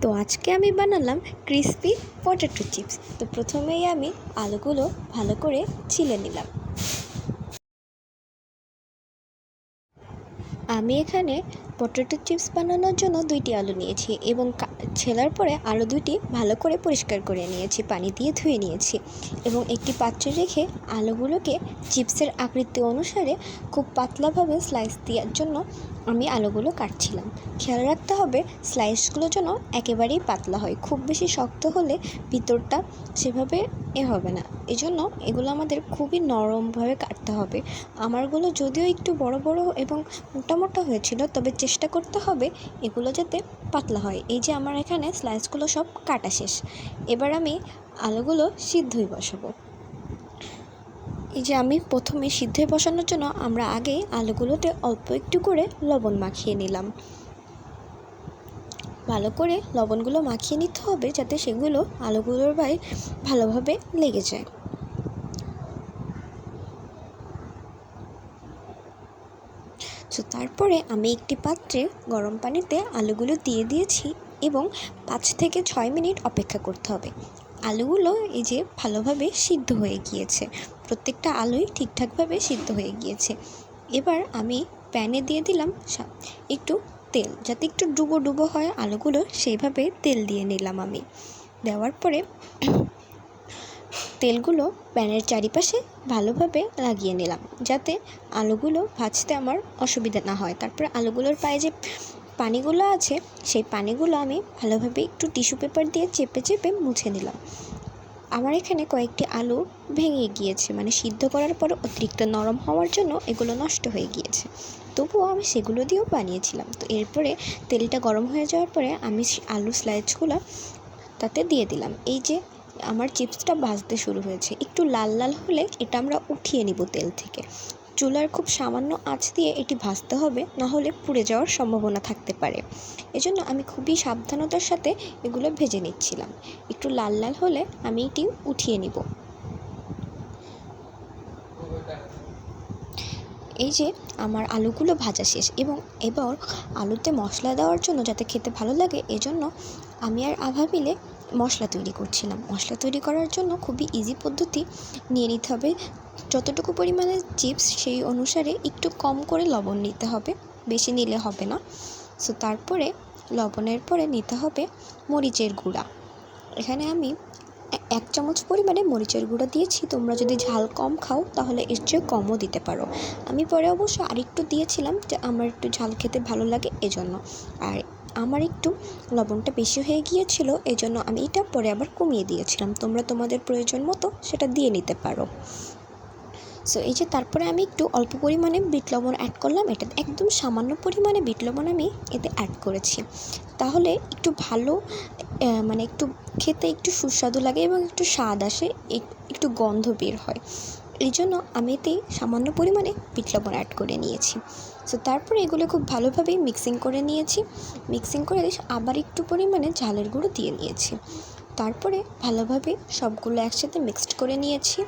তো আজকে আমি বানালাম ক্রিসপি পটেটো চিপস। তো প্রথমেই আমি আলুগুলো ভালো করে ছিলে নিলাম। আমি এখানে পটেটো চিপস বানানোর জন্য 2টি আলু নিয়েছি এবং ছেলার পরে আলু 2টি ভালো করে পরিষ্কার করে নিয়েছি, পানি দিয়ে ধুয়ে নিয়েছি এবং একটি পাত্রে রেখে আলুগুলোকে চিপসের আকৃতি অনুসারে খুব পাতলাভাবে স্লাইস দেওয়ার জন্য আমি আলুগুলো কাটছিলাম। খেয়াল রাখতে হবে স্লাইসগুলো যেন একেবারেই পাতলা হয়, খুব বেশি শক্ত হলে ভিতরটা সেভাবে হবে না। এজন্য এগুলো আমাদের খুবই নরমভাবে কাটতে হবে। আমারগুলো যদিও একটু বড় বড় এবং মোটা হয়েছিল, তবে চেষ্টা করতে হবে এগুলো যাতে পাতলা হয়। এই যে আমার এখানে স্লাইসগুলো সব কাটা শেষ। এবার আমি আলুগুলো সিদ্ধই বসাবো। এই যে আমি প্রথমে সিদ্ধে বসানোর জন্য আমরা আগে আলুগুলোতে অল্প একটু করে লবণ মাখিয়ে নিলাম। ভালো করে লবণগুলো মাখিয়ে নিতে হবে যাতে সেগুলো আলুগুলোর গায়ে ভালোভাবে লেগে যায়। তো তারপরে আমি একটি পাত্রে গরম পানিতে আলুগুলো দিয়ে দিয়েছি এবং 5 থেকে 6 মিনিট অপেক্ষা করতে হবে। আলুগুলো এই যে ভালোভাবে সিদ্ধ হয়ে গিয়েছে, প্রত্যেকটা আলুই ঠিকঠাকভাবে সিদ্ধ হয়ে গিয়েছে। এবার আমি প্যানে দিয়ে দিলাম একটু তেল, যাতে একটু ডুবো ডুবো হয় আলুগুলো, সেইভাবে তেল দিয়ে নিলাম আমি। দেওয়ার পরে তেলগুলো প্যানের চারিপাশে ভালোভাবে লাগিয়ে নিলাম, যাতে আলুগুলো ভাজতে আমার অসুবিধা না হয়। তারপরে আলুগুলোর পায়ে যে পানিগুলো আছে সেই পানিগুলো আমি ভালোভাবে একটু টিস্যু পেপার দিয়ে চেপে চেপে মুছে নিলাম। আমার এখানে কয়েকটি আলু ভেঙে গিয়েছে, মানে সিদ্ধ করার পর অতিরিক্ত নরম হওয়ার জন্য এগুলো নষ্ট হয়ে গিয়েছে, তবুও আমি সেগুলো দিয়েও বানিয়েছিলাম। তো এরপরে তেলটা গরম হয়ে যাওয়ার পরে আমি আলু স্লাইসগুলো তাতে দিয়ে দিলাম। এই যে আমার চিপসটা ভাজতে শুরু হয়েছে, একটু লাল লাল হলে এটা আমরা উঠিয়ে নিব তেল থেকে। চুলার খুব সামান্য আঁচ দিয়ে এটি ভাজতে হবে, না হলে পুড়ে যাওয়ার সম্ভাবনা থাকতে পারে। এজন্য আমি খুবই সাবধানতার সাথে এগুলো ভেজে নিচ্ছিলাম। একটু লাল লাল হলে আমি এটি উঠিয়ে নিব। এই যে আমার আলুগুলো ভাজা শেষ এবং এবার আলুতে মশলা দেওয়ার জন্য যাতে খেতে ভালো লাগে, এজন্য আমি আর আভা মিলে মশলা তৈরি করছিলাম। মশলা তৈরি করার জন্য খুবই ইজি পদ্ধতি, নিয়ে নিতে হবে যতটুকু পরিমাণে চিপস সেই অনুসারে একটু কম করে লবণ নিতে হবে, বেশি নিলে হবে না। সো তারপরে লবণের পরে নিতে হবে মরিচের গুঁড়া। এখানে আমি 1 চামচ পরিমাণে মরিচের গুঁড়া দিয়েছি। তোমরা যদি ঝাল কম খাও তাহলে এর চেয়ে কমও দিতে পারো। আমি পরে অবশ্য আরেকটু দিয়েছিলাম, যে আমার একটু ঝাল খেতে ভালো লাগে এজন্য। আর আমার একটু লবণটা বেশি হয়ে গিয়েছিল, এজন্য আমি এটা পরে আবার কমিয়ে দিয়েছিলাম। তোমরা তোমাদের প্রয়োজন মতো সেটা দিয়ে নিতে পারো। সো এই যে তারপরে আমি একটু অল্প পরিমাণে বিট লবণ অ্যাড করলাম। এটা একদম সামান্য পরিমাণে বিট লবণ আমি এতে অ্যাড করেছি, তাহলে একটু ভালো মানে একটু খেতে একটু সুস্বাদু লাগে এবং একটু স্বাদ আসে, একটু গন্ধ বের হয়। এই জন্য আমি এতে সামান্য পরিমাণে বিট লবণ অ্যাড করে নিয়েছি। সো তারপরে এগুলো খুব ভালোভাবে মিক্সিং করে নিয়েছি। মিক্সিং করে আবার একটু পরিমাণে ঝালের গুঁড়ো দিয়ে নিয়েছি। তারপরে ভালোভাবে সবগুলো একসাথে মিক্সড করে নিয়েছি।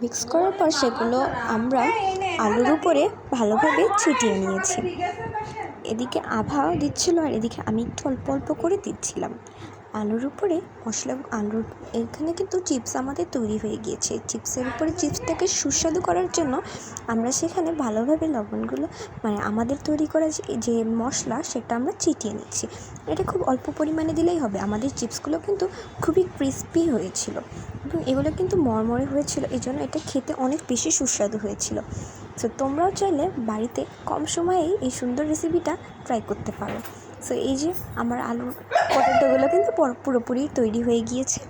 মিক্স করার পর সেগুলো আমরা আলুর উপরে ভালোভাবে ছিটিয়ে নিয়েছি। এদিকে আভা দিচ্ছিল আর এদিকে আমি একটু অল্প অল্প করে দিচ্ছিলাম আলুর উপরে মশলা। আলুর এখানে কিন্তু চিপস আমাদের তৈরি হয়ে গিয়েছে। চিপসের উপরে চিপসটাকে সুস্বাদু করার জন্য আমরা সেখানে ভালোভাবে লবণগুলো, মানে আমাদের তৈরি করা যে মশলা, সেটা আমরা ছিটিয়ে নিচ্ছি। এটা খুব অল্প পরিমাণে দিলেই হবে। আমাদের চিপসগুলো কিন্তু খুবই ক্রিস্পি হয়েছিল এবং এগুলো কিন্তু মরমরে হয়েছিল, এই জন্য এটা খেতে অনেক বেশি সুস্বাদু হয়েছিল। সো তোমরাও চাইলে বাড়িতে কম সময়েই এই সুন্দর রেসিপিটা ট্রাই করতে পারো। সো এই যে আমার আলুর পটেটোগুলো কিন্তু পুরোপুরি তৈরি হয়ে গিয়েছে।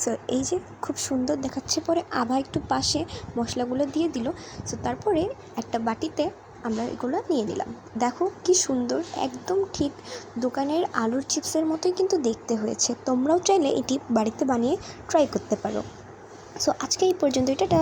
সো এই যে খুব সুন্দর দেখাচ্ছে। পরে আবার একটু পাশে মশলাগুলো দিয়ে দিল। সো তারপরে একটা বাটিতে আমরা এগুলো নিয়ে নিলাম। দেখো কি সুন্দর, একদম ঠিক দোকানের আলুর চিপসের মতোই কিন্তু দেখতে হয়েছে। তোমরাও চাইলে এটি বাড়িতে বানিয়ে ট্রাই করতে পারো। সো আজকে এই পর্যন্ত, টাটা।